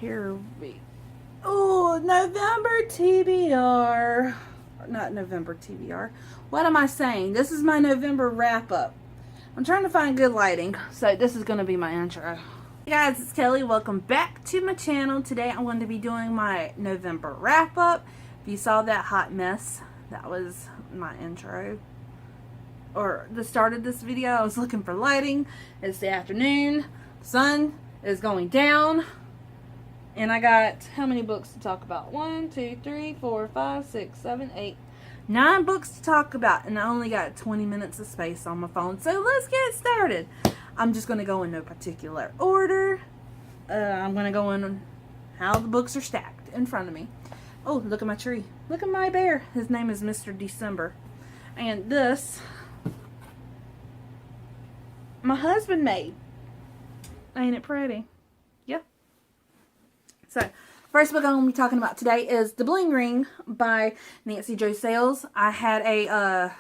Here we... Oh, November TBR. Not November TBR. What am I saying? This is my November wrap-up. I'm trying to find good lighting, so this is going to be my intro. Hey guys, it's Kelly. Welcome back to my channel. Today I'm going to be doing my November wrap-up. If you saw that hot mess, that was my intro. Or the start of this video. I was looking for lighting. It's the afternoon. The sun is going down. And I got how many books to talk about? 1, 2, 3, 4, 5, 6, 7, 8, 9 books to talk about. And I only got 20 minutes of space on my phone. So let's get started. I'm just going to go in no particular order. I'm going to go in how the books are stacked in front of me. Oh, look at my tree. Look at my bear. His name is Mr. December. And this, my husband made. Ain't it pretty? Yeah. So, first book I'm going to be talking about today is The Bling Ring by Nancy Jo Sales. I had a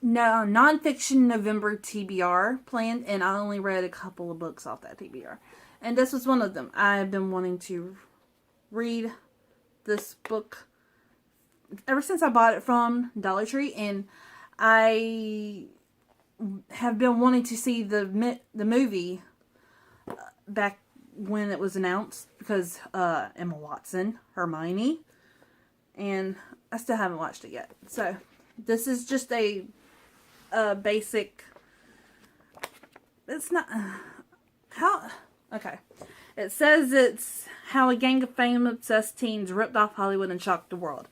Nonfiction November TBR planned, and I only read a couple of books off that TBR. And this was one of them. I've been wanting to read this book ever since I bought it from Dollar Tree, and I have been wanting to see the movie back when it was announced, because Emma Watson, Hermione, and I still haven't watched it yet. So this is just a basic, it's not how, okay, it says it's how a gang of fame obsessed teens ripped off Hollywood and shocked the world.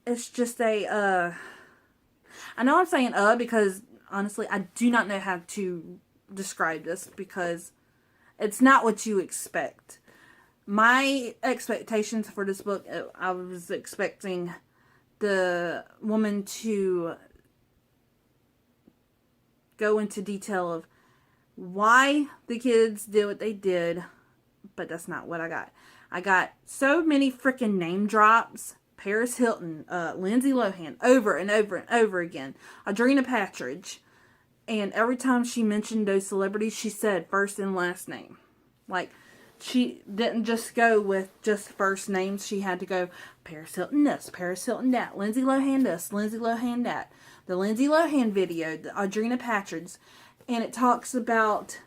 It's just a I know I'm saying because honestly I do not know how to describe this, because it's not what you expect. My expectations for this book, I was expecting the woman to go into detail of why the kids did what they did, but that's not what I got. I got so many freaking name drops. Paris Hilton, Lindsay Lohan, over and over and over again. Audrina Patridge. And every time she mentioned those celebrities, she said first and last name. Like, she didn't just go with just first names. She had to go Paris Hilton this, Paris Hilton that, Lindsay Lohan this, Lindsay Lohan that. The Lindsay Lohan video, the Audrina Patridge. And it talks about,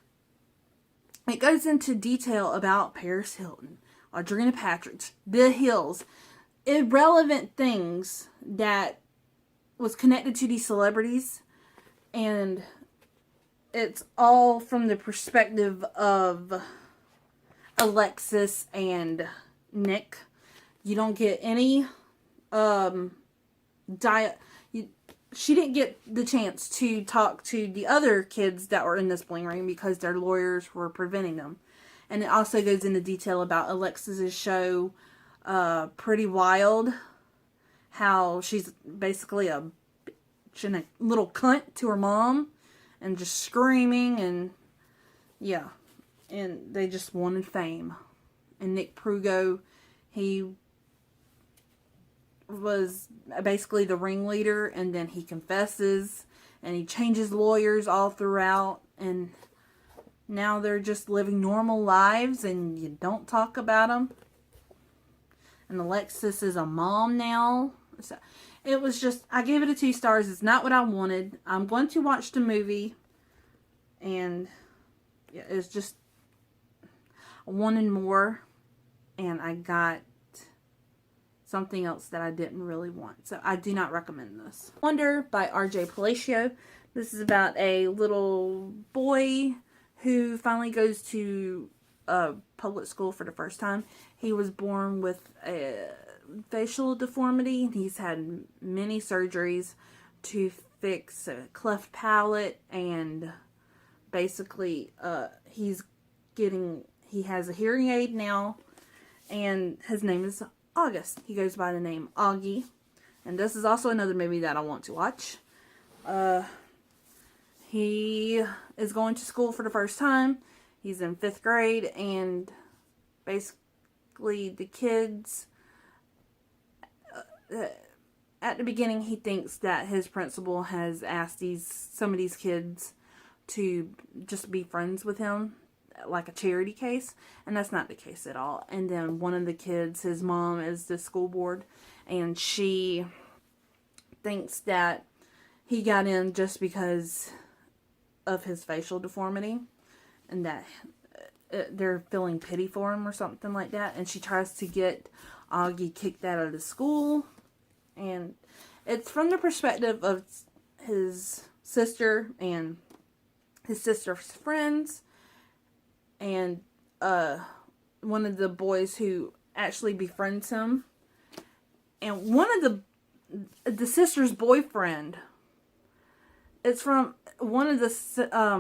it goes into detail about Paris Hilton, Audrina Patridge, the Hills, irrelevant things that was connected to these celebrities. And it's all from the perspective of Alexis and Nick. You don't get any she didn't get the chance to talk to the other kids that were in this Bling Ring because their lawyers were preventing them. And it also goes into detail about Alexis's show, Pretty Wild, how she's basically a little cunt to her mom and just screaming, and yeah, and they just wanted fame. And Nick Prugo, he was basically the ringleader, and then he confesses and he changes lawyers all throughout, and now they're just living normal lives and you don't talk about them. And Alexis is a mom now. So it was just, I gave it a 2 stars. It's not what I wanted. I'm going to watch the movie. And yeah, it's just, I wanted more. And I got something else that I didn't really want. So I do not recommend this. Wonder by R.J. Palacio. This is about a little boy who finally goes to public school for the first time. He was born with a facial deformity. Has had many surgeries to fix a cleft palate, and basically he has a hearing aid now, and his name is August. He goes by the name Augie, and this is also another movie that I want to watch. He is going to school for the first time. He's in 5th grade, and basically the kids, at the beginning he thinks that his principal has asked some of these kids to just be friends with him, like a charity case, and that's not the case at all. And then one of the kids, his mom is the school board, and she thinks that he got in just because of his facial deformity, and that they're feeling pity for him or something like that. And she tries to get Augie kicked out of the school, and it's from the perspective of his sister and his sister's friends, and one of the boys who actually befriends him, and one of the sister's boyfriend. It's from one of the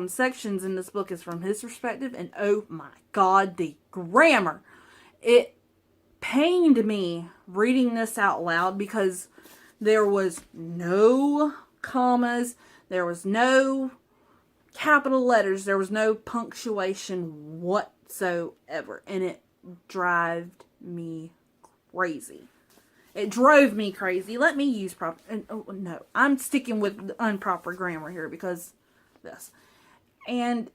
sections in this book is from his perspective, and oh my god, the grammar! It pained me reading this out loud because there was no commas, there was no capital letters, there was no punctuation whatsoever, and it drove me crazy. It drove me crazy. Let me use proper... Oh, no, I'm sticking with the improper grammar here because this. And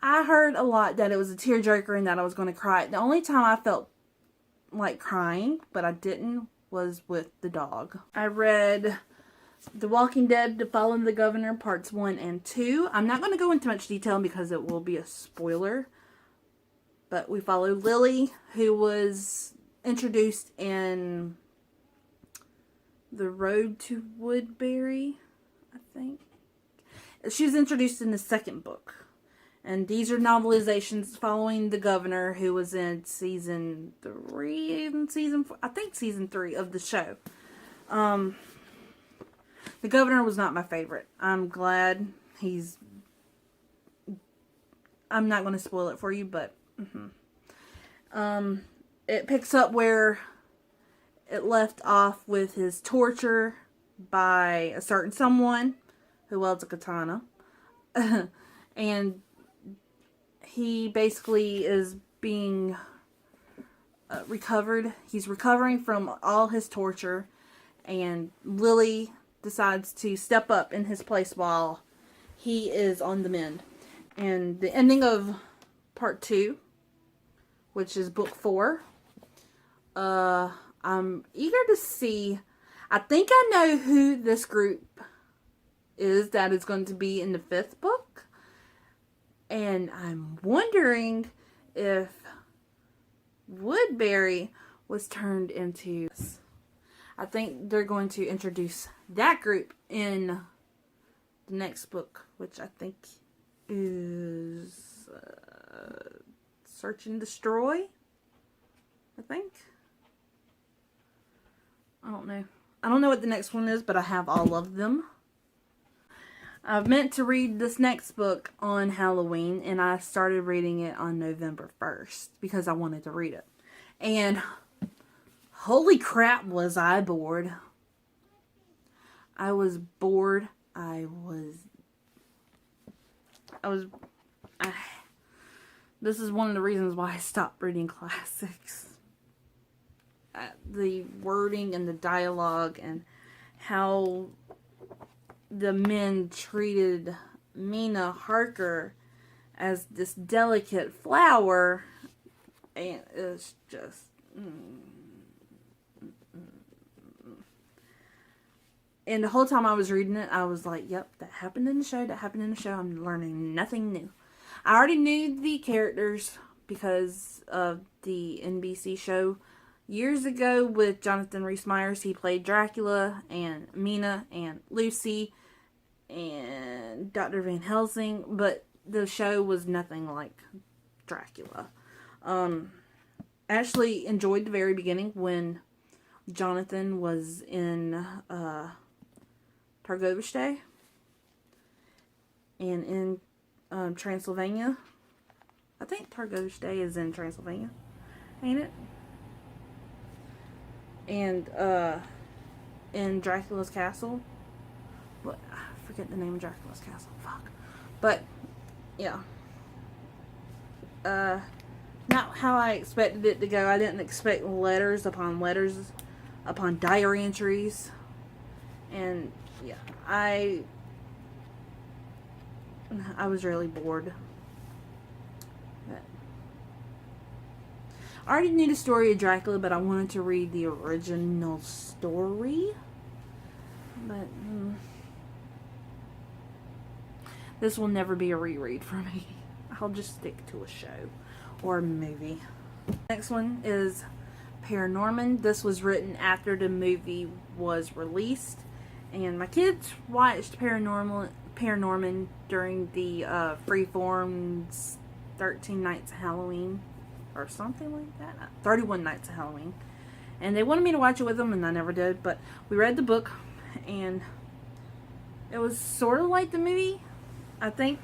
I heard a lot that it was a tearjerker and that I was going to cry. The only time I felt like crying, but I didn't, was with the dog. I read The Walking Dead, The Following the Governor, Parts 1 and 2. I'm not going to go into much detail because it will be a spoiler. But we follow Lily, who was introduced in The Road to Woodbury, I think. She was introduced in the second book. And these are novelizations following the governor, who was in season 3 and season 4, I think season 3 of the show. The governor was not my favorite. I'm glad he's... I'm not going to spoil it for you, but... It picks up where it left off with his torture by a certain someone who wields a katana. And he basically is being recovered. He's recovering from all his torture. And Lily decides to step up in his place while he is on the mend. And the ending of part 2, which is book 4, I'm eager to see. I think I know who this group is that is going to be in the 5th book. And I'm wondering if Woodbury was turned into... I think they're going to introduce that group in the next book, which I think is Search and Destroy, I think. I don't know. I don't know what the next one is, but I have all of them. I've meant to read this next book on Halloween, and I started reading it on November 1st because I wanted to read it. And holy crap, was I bored. I was bored. This is one of the reasons why I stopped reading classics. The wording and the dialogue and how the men treated Mina Harker as this delicate flower, and it's just... And the whole time I was reading it, I was like, yep, that happened in the show, that happened in the show. I'm learning nothing new. I already knew the characters because of the NBC show years ago with Jonathan Rhys-Meyers. He played Dracula and Mina and Lucy and Dr. Van Helsing, but the show was nothing like Dracula. Actually enjoyed the very beginning when Jonathan was in Targoviste and in Transylvania. I think Targoviste is in Transylvania, ain't it? And in Dracula's Castle. But I forget the name of Dracula's Castle. Fuck. But yeah. Not how I expected it to go. I didn't expect letters upon diary entries. And yeah, I was really bored. But I already knew the story of Dracula, but I wanted to read the original story. But this will never be a reread for me. I'll just stick to a show or a movie. Next one is ParaNorman. This was written after the movie was released, and my kids watched ParaNorman during the Freeform's 13 Nights of Halloween or something like that. 31 Nights of Halloween. And they wanted me to watch it with them, and I never did. But we read the book, and it was sort of like the movie. I think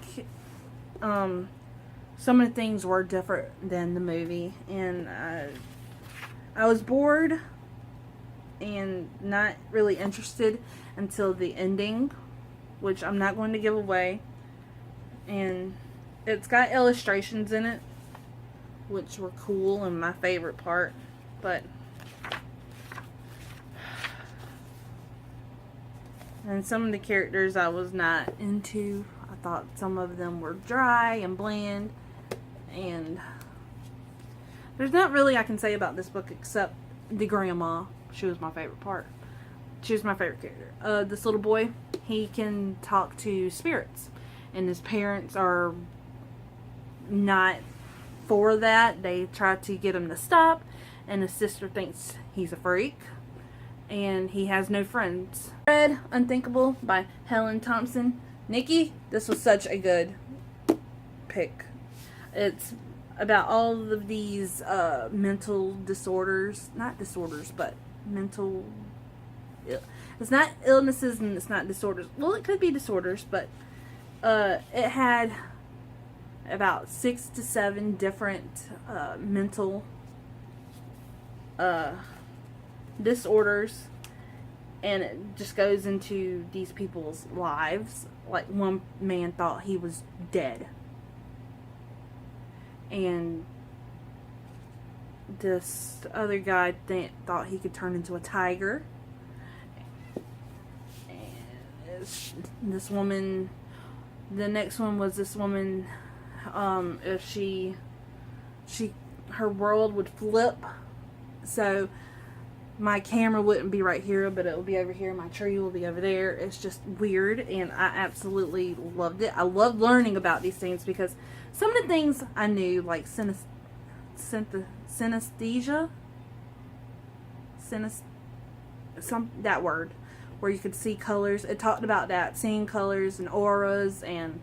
some of the things were different than the movie, and I was bored and not really interested until the ending, which I'm not going to give away. And it's got illustrations in it, which were cool and my favorite part. But and some of the characters I was not into. I thought some of them were dry and bland, and there's not really I can say about this book except the grandma. She was my favorite part. She was my favorite character. This little boy, he can talk to spirits, and his parents are not for that. They try to get him to stop, and his sister thinks he's a freak, and he has no friends. Read Unthinkable by Helen Thompson. Nikki, this was such a good pick. It's about all of these mental disorders. Not disorders, but mental... It's not illnesses and it's not disorders. Well, it could be disorders, but it had about 6 to 7 different mental disorders. And it just goes into these people's lives. Like, one man thought he was dead. And this other guy thought he could turn into a tiger. And this woman... The next one was this woman... if her world would flip. So... my camera wouldn't be right here, but it will be over here. My tree will be over there. It's just weird, and I absolutely loved it. I love learning about these things because some of the things I knew, like synesthesia, that word, where you could see colors. It talked about that, seeing colors and auras, and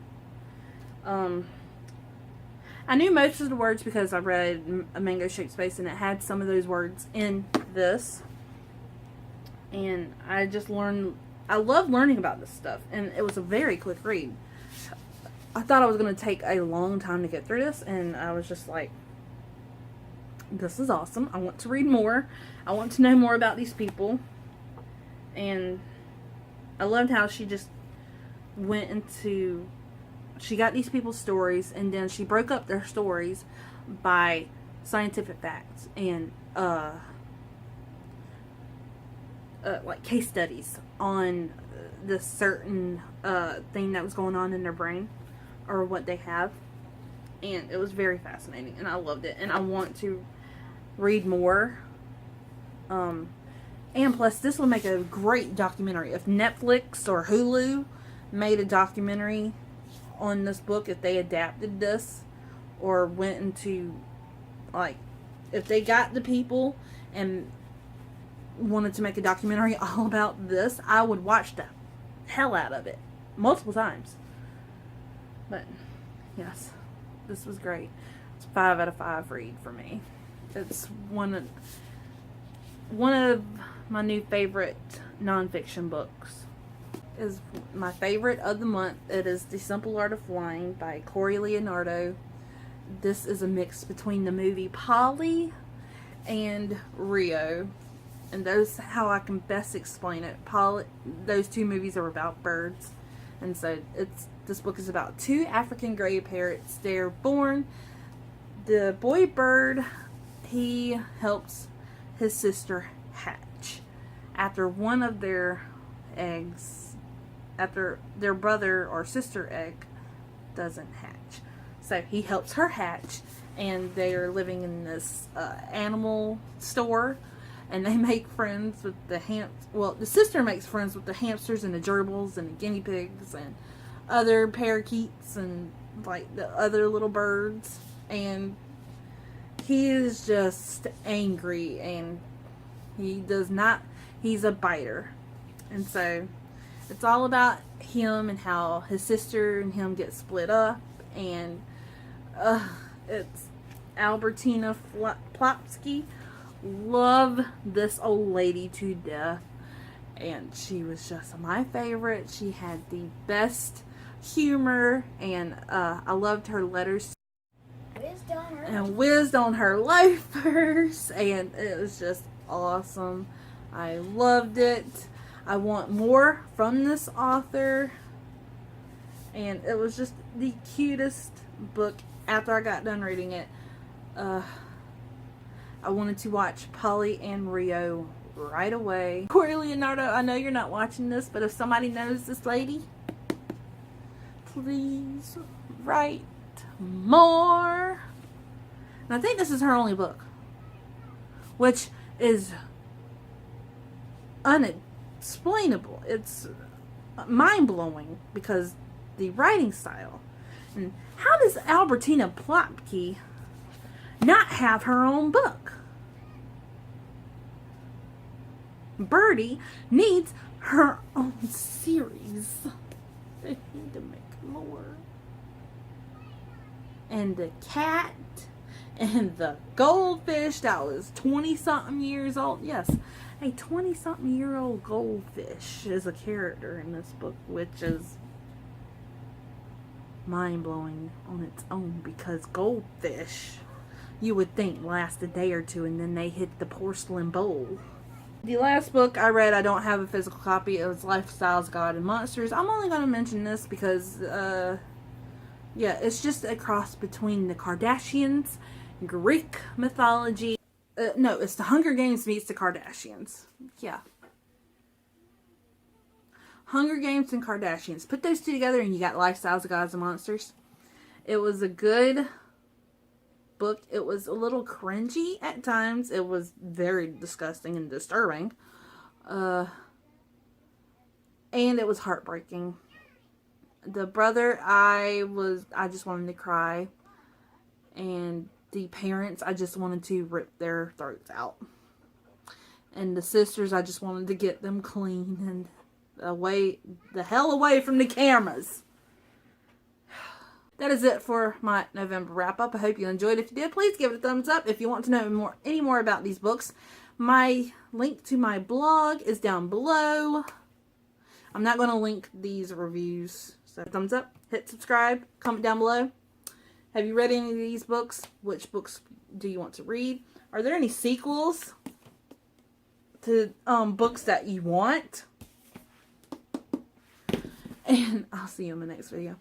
I knew most of the words because I read A Mango-Shaped Space, and it had some of those words in this. And I just learned... I love learning about this stuff. And it was a very quick read. I thought I was going to take a long time to get through this. And I was just like, this is awesome. I want to read more. I want to know more about these people. And I loved how she just went into... She got these people's stories, and then she broke up their stories by scientific facts and like case studies on this certain thing that was going on in their brain or what they have. And it was very fascinating, and I loved it, and I want to read more. And plus, this will make a great documentary. If Netflix or Hulu made a documentary on this book, if they adapted this or went into, like, if they got the people and wanted to make a documentary all about this, I would watch the hell out of it multiple times. But yes, this was great. It's 5 out of 5 read for me. It's one of my new favorite nonfiction books. Is my favorite of the month. It is The Simple Art of Flying by Corey Leonardo. This is a mix between the movie Polly and Rio, and those how I can best explain it. Polly, those two movies are about birds, and so this book is about 2 African gray parrots. They're born. The boy bird, he helps his sister hatch after one of their eggs. After their brother or sister egg doesn't hatch. So he helps her hatch, and they are living in this animal store, and they make friends with the the sister makes friends with the hamsters and the gerbils and the guinea pigs and other parakeets and like the other little birds, and he is just angry, and he's a biter. And so it's all about him and how his sister and him get split up, and it's Albertina Plopsky. Love this old lady to death, and she was just my favorite. She had the best humor, and I loved her letters whizzed on her loafers, and it was just awesome. I loved it. I want more from this author, and it was just the cutest book. After I got done reading it, I wanted to watch Polly and Rio right away. Corey Leonardo, I know you're not watching this, but if somebody knows this lady, please write more. And I think this is her only book, which is unexplainable. It's mind-blowing because the writing style. And how does Albertina Plopke not have her own book? Birdie needs her own series. They need to make more. And the cat and the goldfish that was 20-something years old. Yes, a 20-something year old goldfish is a character in this book, which is mind-blowing on its own, because goldfish, you would think, last a day or two and then they hit the porcelain bowl. The last book I read, I don't have a physical copy. It was Lifestyles, God, and Monsters. I'm only going to mention this because, yeah, it's just a cross between the Kardashians, Greek mythology. No, it's the Hunger Games meets the Kardashians. Yeah. Hunger Games and Kardashians. Put those two together and you got Lifestyles, Gods, and Monsters. It was a good book. It was a little cringy at times. It was very disgusting and disturbing. And it was heartbreaking. The brother, I just wanted to cry. And the parents, I just wanted to rip their throats out. And the sisters, I just wanted to get them clean and the hell away from the cameras. That is it for my November wrap-up. I hope you enjoyed. If you did, please give it a thumbs up. If you want to know any more about these books, my link to my blog is down below. I'm not going to link these reviews. So thumbs up, hit subscribe, comment down below. Have you read any of these books? Which books do you want to read? Are there any sequels to books that you want? And I'll see you in the next video.